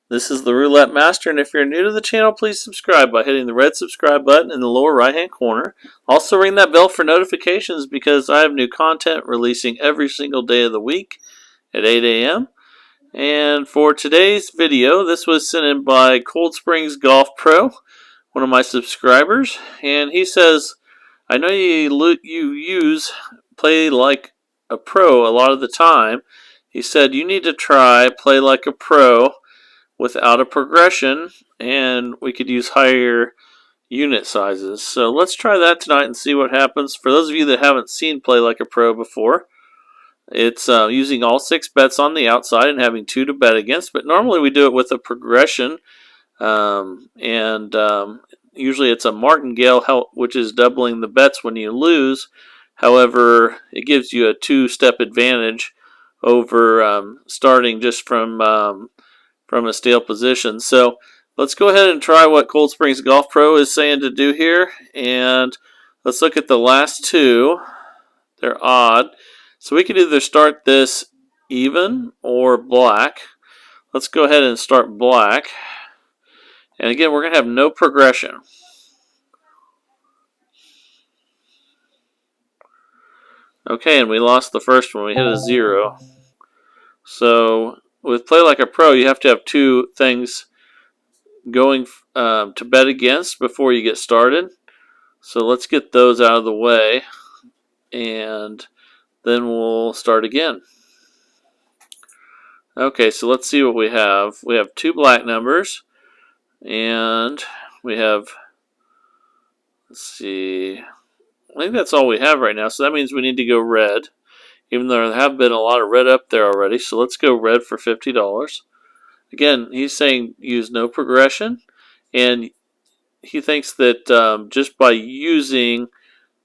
This is the Roulette Master, and if you're new to the channel, please subscribe by hitting the red subscribe button in the lower right hand corner. Also ring that bell for notifications because I have new content releasing every single day of the week at 8 a.m. And for today's video, this was sent in by Cold Springs Golf Pro, one of my subscribers, and he says, I know you play like a pro a lot of the time. He said you need to try play like a pro without a progression, and we could use higher unit sizes. So let's try that tonight and see what happens. For those of you that haven't seen Play Like a Pro before, it's using all 6 bets on the outside and having 2 to bet against, but normally we do it with a progression, usually it's a martingale, which is doubling the bets when you lose. However, it gives you a 2-step advantage over starting just from a stale position. So let's go ahead and try what Cold Springs Golf Pro is saying to do here. And let's look at the last 2. They're odd. So we could either start this even or black. Let's go ahead and start black. And again, we're going to have no progression. Okay, and we lost the first one. We hit a 0. So with Play Like a Pro, you have to have 2 things going to bet against before you get started. So let's get those out of the way, and then we'll start again. Okay, so let's see what we have. We have 2 black numbers, and we have, let's see, I think that's all we have right now. So that means we need to go red, even though there have been a lot of red up there already. So let's go red for $50. Again, he's saying use no progression, and he thinks that just by using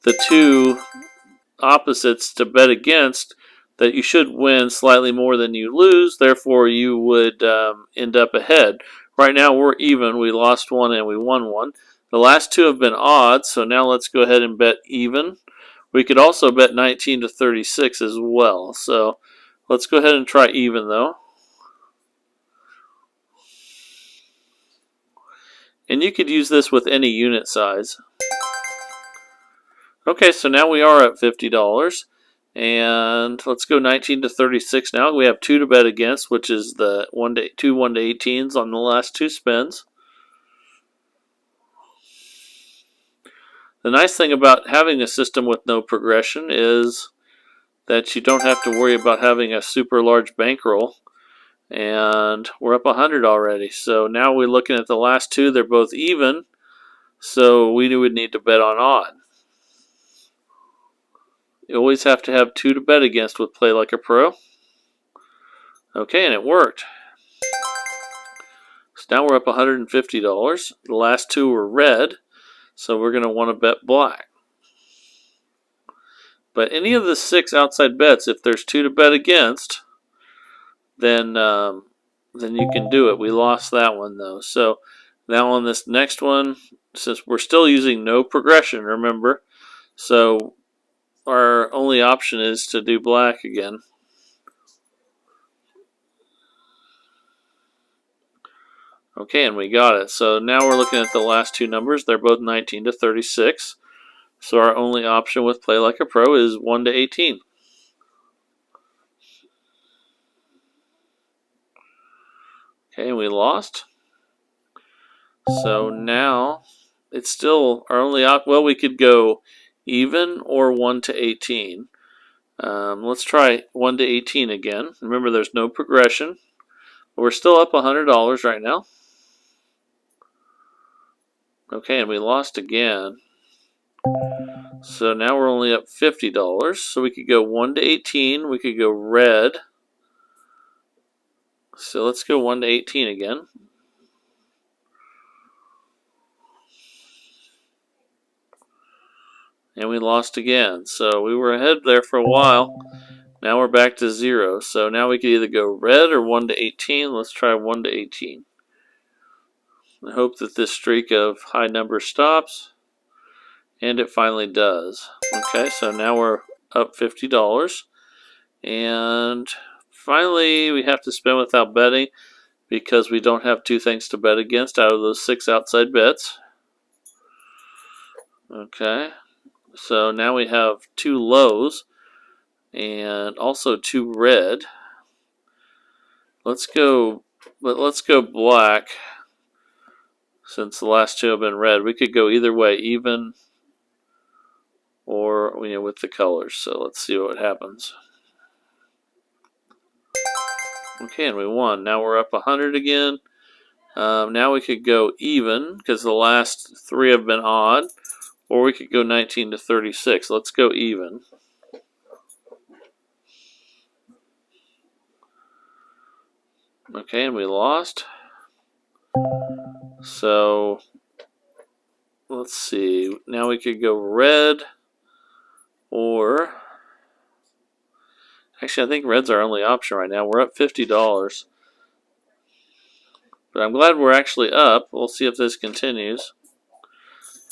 the 2 opposites to bet against, that you should win slightly more than you lose, therefore you would end up ahead. Right now we're even. We lost 1 and we won 1. The last 2 have been odd, so now let's go ahead and bet even. We could also bet 19 to 36 as well, so let's go ahead and try even though. And you could use this with any unit size. Okay, so now we are at $50. And let's go 19 to 36 now. We have 2 to bet against, which is the 2 1 to 18s on the last 2 spins. The nice thing about having a system with no progression is that you don't have to worry about having a super large bankroll. And we're up 100 already. So now we're looking at the last 2. They're both even. So we would need to bet on odd. You always have to have 2 to bet against with Play Like a Pro. Okay, and it worked. So now we're up $150. The last 2 were red, so we're going to want to bet black. But any of the 6 outside bets, if there's 2 to bet against, then you can do it. We lost that one though. So now on this next one, since we're still using no progression, remember, so our only option is to do black again. Okay, and we got it. So now we're looking at the last 2 numbers. They're both 19 to 36. So our only option with Play Like a Pro is 1 to 18. Okay, and we lost. So now it's still our only option. Well, we could go even or 1 to 18. Let's try 1 to 18 again. Remember, there's no progression. We're still up $100 right now. Okay, and we lost again. So now we're only up $50. So we could go 1 to 18. We could go red. So let's go 1 to 18 again. And we lost again. So we were ahead there for a while. Now we're back to 0. So now we could either go red or 1 to 18. Let's try 1 to 18. I hope that this streak of high numbers stops. And it finally does. Okay, so now we're up $50. And finally we have to spin without betting because we don't have two things to bet against out of those 6 outside bets. Okay, so now we have 2 lows and also 2 red. Let's go black since the last 2 have been red. We could go either way, even or with the colors. So let's see what happens. Okay, and we won. Now we're up 100 again. Now we could go even because the last 3 have been odd, or we could go 19 to 36. Let's go even. Okay, and we lost. So let's see. Now we could go red, or actually I think red's our only option right now. We're up $50. But I'm glad we're actually up. We'll see if this continues.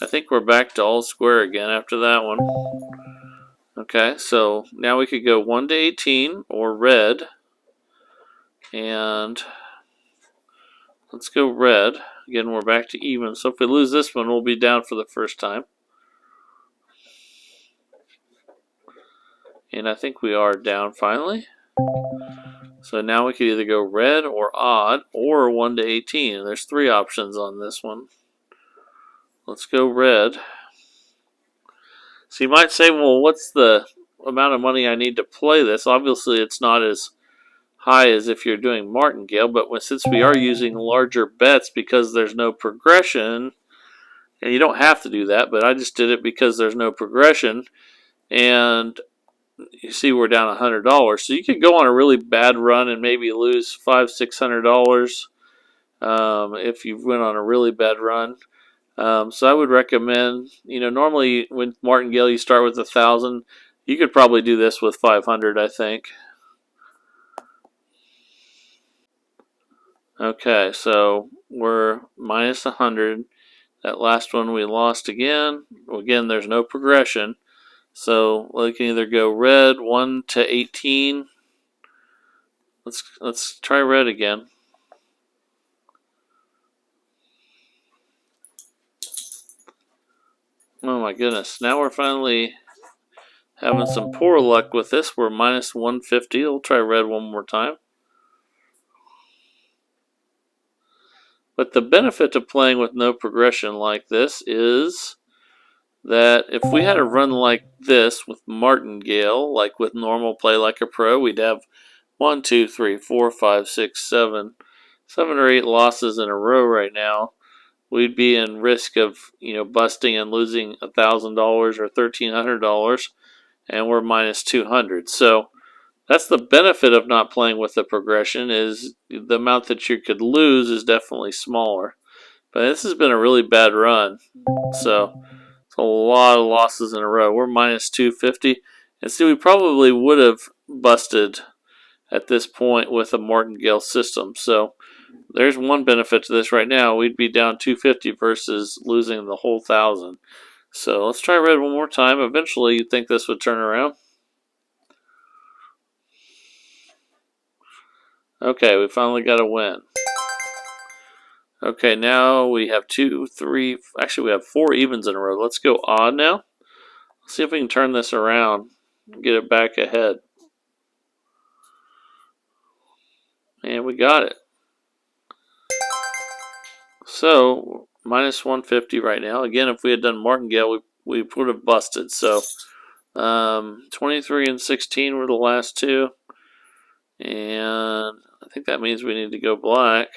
I think we're back to all square again after that one. Okay, so now we could go 1 to 18 or red. And let's go red. Again, we're back to even. So if we lose this one, we'll be down for the first time. And I think we are down finally. So now we could either go red or odd or 1 to 18. And there's 3 options on this one. Let's go red. So you might say, well, what's the amount of money I need to play this? Obviously, it's not as high as if you're doing martingale, but since we are using larger bets because there's no progression, and you don't have to do that, but I just did it because there's no progression, and you see we're down $100. So you could go on a really bad run and maybe lose $500-600 if you went on a really bad run. So I would recommend, normally with martingale you start with 1,000. You could probably do this with 500, I think. Okay, so we're minus 100. That last one we lost again. Again, there's no progression. So we can either go red 1 to 18. Let's try red again. Oh my goodness, now we're finally having some poor luck with this. We're minus 150. We'll try red one more time. But the benefit of playing with no progression like this is that if we had a run like this with martingale, like with normal play like a pro, we'd have 1, 2, 3, 4, 5, 6, 7 or 8 losses in a row right now. We'd be in risk of busting and losing $1,000 or $1,300, and we're minus 200. So that's the benefit of not playing with the progression, is the amount that you could lose is definitely smaller. But this has been a really bad run, so it's a lot of losses in a row. We're minus 250, and see, we probably would have busted at this point with a martingale system. So there's one benefit to this right now. We'd be down 250 versus losing the whole 1,000. So let's try red one more time. Eventually you'd think this would turn around. Okay, we finally got a win. Okay, now we have 2, 3, actually we have 4 evens in a row. Let's go odd now. Let's see if we can turn this around and get it back ahead. And we got it. So, minus 150 right now. Again, if we had done martingale, we would have busted. So, 23 and 16 were the last 2. And I think that means we need to go black.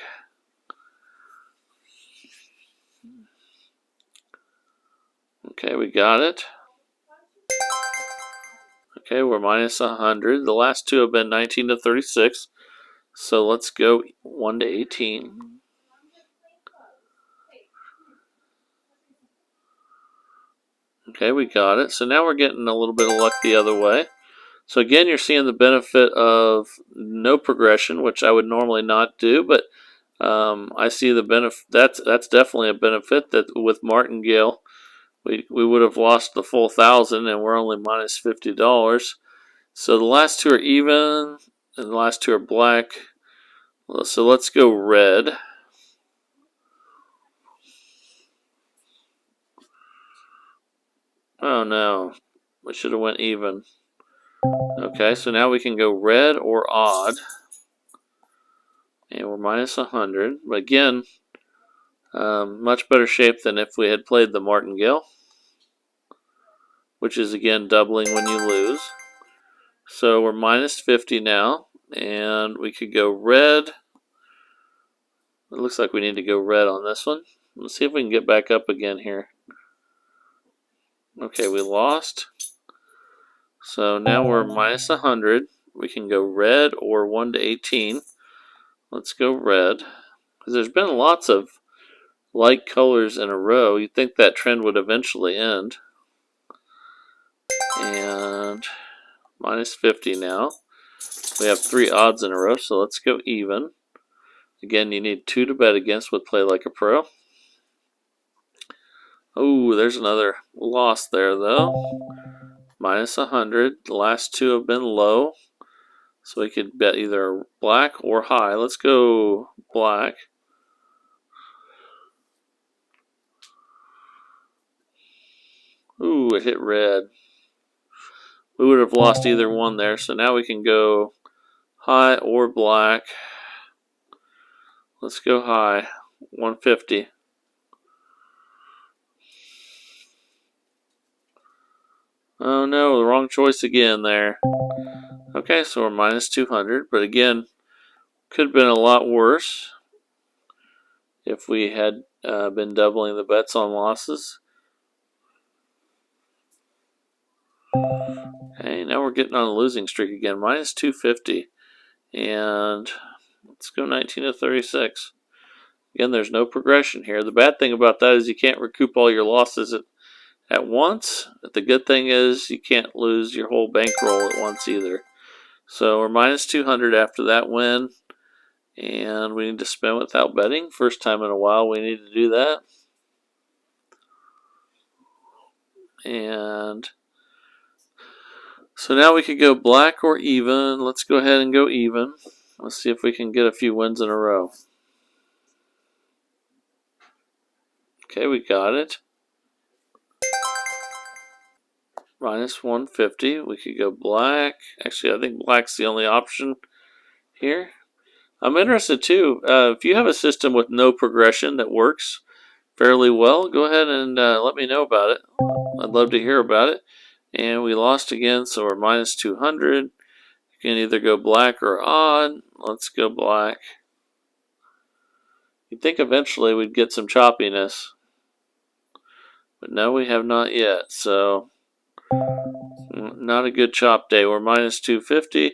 Okay, we got it. Okay, we're minus 100. The last 2 have been 19 to 36. So let's go 1 to 18. Okay, we got it. So now we're getting a little bit of luck the other way. So again, you're seeing the benefit of no progression, which I would normally not do, but I see the benefit. That's definitely a benefit. That with martingale, we would have lost the full 1,000, and we're only minus $50. So the last 2 are even, and the last 2 are black. So let's go red. Oh no, we should have went even. Okay, so now we can go red or odd. And we're minus 100. But again, much better shape than if we had played the martingale, which is again doubling when you lose. So we're minus 50 now, and we could go red. It looks like we need to go red on this one. Let's see if we can get back up again here. Okay, we lost. So now we're minus 100. We can go red or 1 to 18. Let's go red. Because there's been lots of light colors in a row. You'd think that trend would eventually end. And minus 50 now. We have 3 odds in a row, so let's go even. Again, you need 2 to bet against with Play Like a Pro. Oh, there's another loss there, though. Minus 100. The last 2 have been low. So we could bet either black or high. Let's go black. Ooh, it hit red. We would have lost either one there. So now we can go high or black. Let's go high. 150. Oh no, the wrong choice again there. Okay, so we're minus 200. But again, could have been a lot worse if we had been doubling the bets on losses. Okay, now we're getting on a losing streak again. Minus 250. And let's go 19 to 36. Again, there's no progression here. The bad thing about that is you can't recoup all your losses at once. But the good thing is you can't lose your whole bankroll at once either. So we're minus 200 after that win. And we need to spin without betting. First time in a while we need to do that. And so now we could go black or even. Let's go ahead and go even. Let's see if we can get a few wins in a row. Okay, we got it. Minus 150. We could go black. Actually, I think black's the only option here. I'm interested too. If you have a system with no progression that works fairly well, go ahead and let me know about it. I'd love to hear about it. And we lost again, so we're minus 200. You can either go black or odd. Let's go black. You'd think eventually we'd get some choppiness. But no, we have not yet. So, not a good chop day. We're minus 250.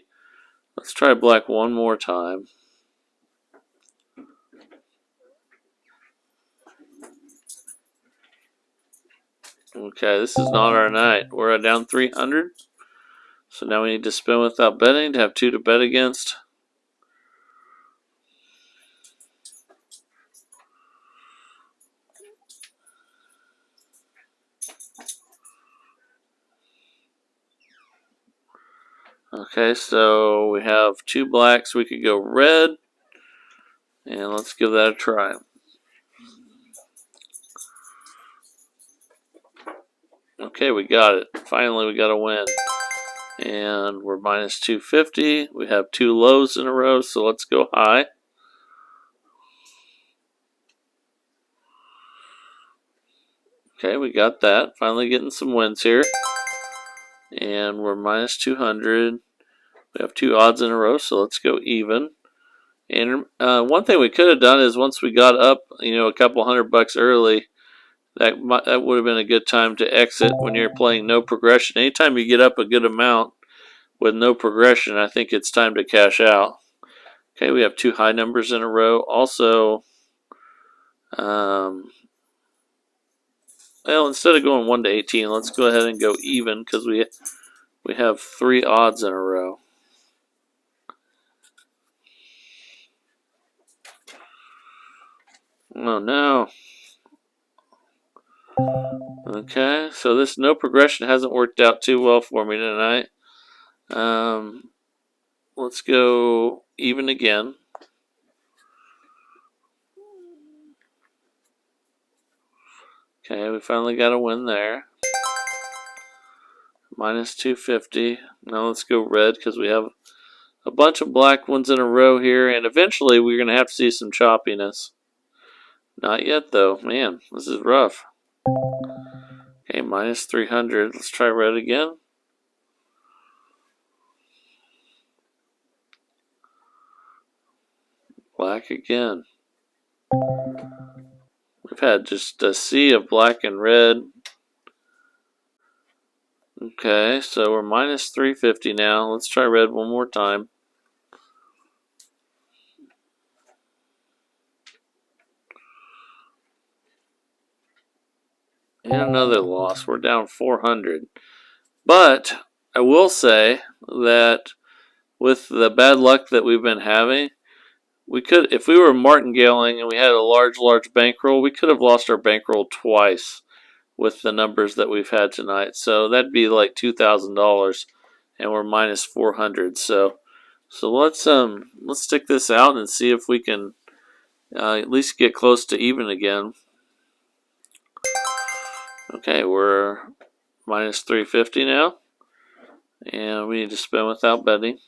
Let's try black one more time. Okay, this is not our night. We're down 300. So now we need to spin without betting to have 2 to bet against. Okay, so we have 2 blacks. We could go red. And let's give that a try. Okay, we got it. Finally, we got a win. And we're minus 250. We have 2 lows in a row, so let's go high. Okay, we got that. Finally getting some wins here. And we're minus 200. We have 2 odds in a row, so let's go even. And one thing we could have done is once we got up, a couple $100 early, that would have been a good time to exit when you're playing no progression. Anytime you get up a good amount with no progression, I think it's time to cash out. Okay, we have 2 high numbers in a row. Also, well, instead of going 1 to 18, let's go ahead and go even because we have 3 odds in a row. Oh no. Okay, so this no progression hasn't worked out too well for me tonight. Let's go even again. Okay, we finally got a win there. Minus 250. Now let's go red because we have a bunch of black ones in a row here, and eventually we're going to have to see some choppiness. Not yet though. Man, this is rough. Okay, minus 300. Let's try red again. Black again. We've had just a sea of black and red. Okay, so we're minus 350 now. Let's try red one more time. And another loss. We're down 400. But I will say that with the bad luck that we've been having, we could, if we were martingaling and we had a large bankroll, we could have lost our bankroll twice with the numbers that we've had tonight. So that'd be like $2,000, and we're minus 400. So let's stick this out and see if we can at least get close to even again. Okay, we're minus 350 now, and we need to spin without betting.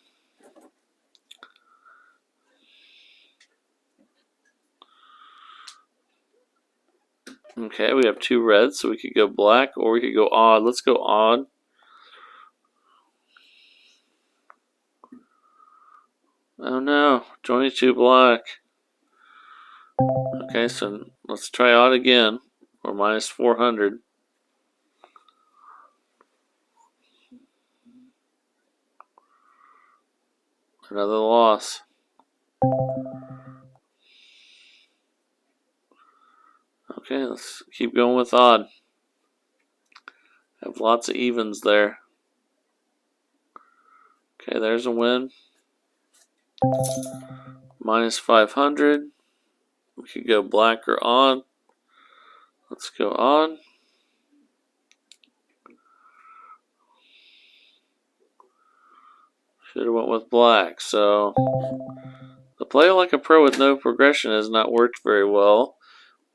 Okay, we have two reds, so we could go black or we could go odd. Let's go odd. Oh no, 22 black. Okay, so let's try odd again. We're minus 400. Another loss. Okay, let's keep going with odd. Have lots of evens there. Okay, there's a win. Minus 500. We could go black or odd. Let's go odd. Should have went with black. So the play like a pro with no progression has not worked very well.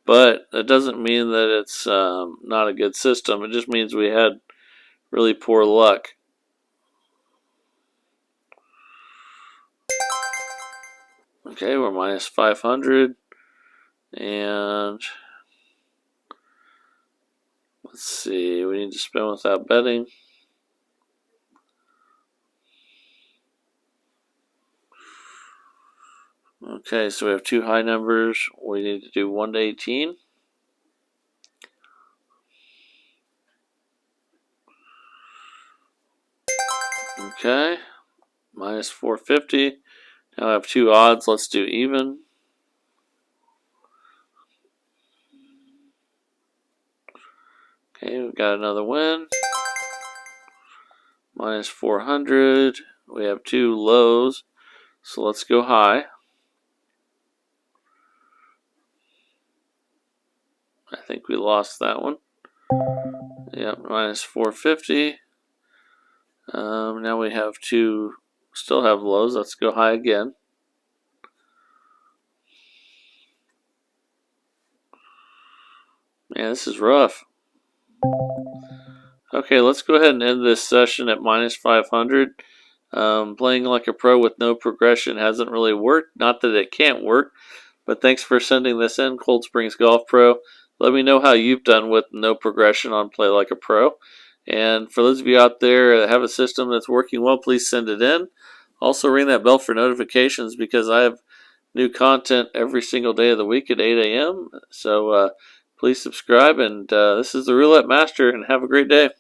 But that doesn't mean that it's not a good system. It just means we had really poor luck. Okay, we're minus 500. And let's see, we need to spin without betting. Okay, so we have two high numbers. We need to do 1 to 18. Okay, minus 450. Now I have two odds. Let's do even. Okay, we've got another win. Minus 400. We have two lows. So let's go high. I think we lost that one. Yep, minus 450. Now we have two, still have lows. Let's go high again. Man, this is rough. Okay, let's go ahead and end this session at minus 500. Playing like a pro with no progression hasn't really worked. Not that it can't work, but thanks for sending this in, Cold Springs Golf Pro. Let me know how you've done with no progression on Play Like a Pro. And for those of you out there that have a system that's working well, please send it in. Also ring that bell for notifications because I have new content every single day of the week at 8 a.m. So please subscribe. And this is the Roulette Master, and have a great day.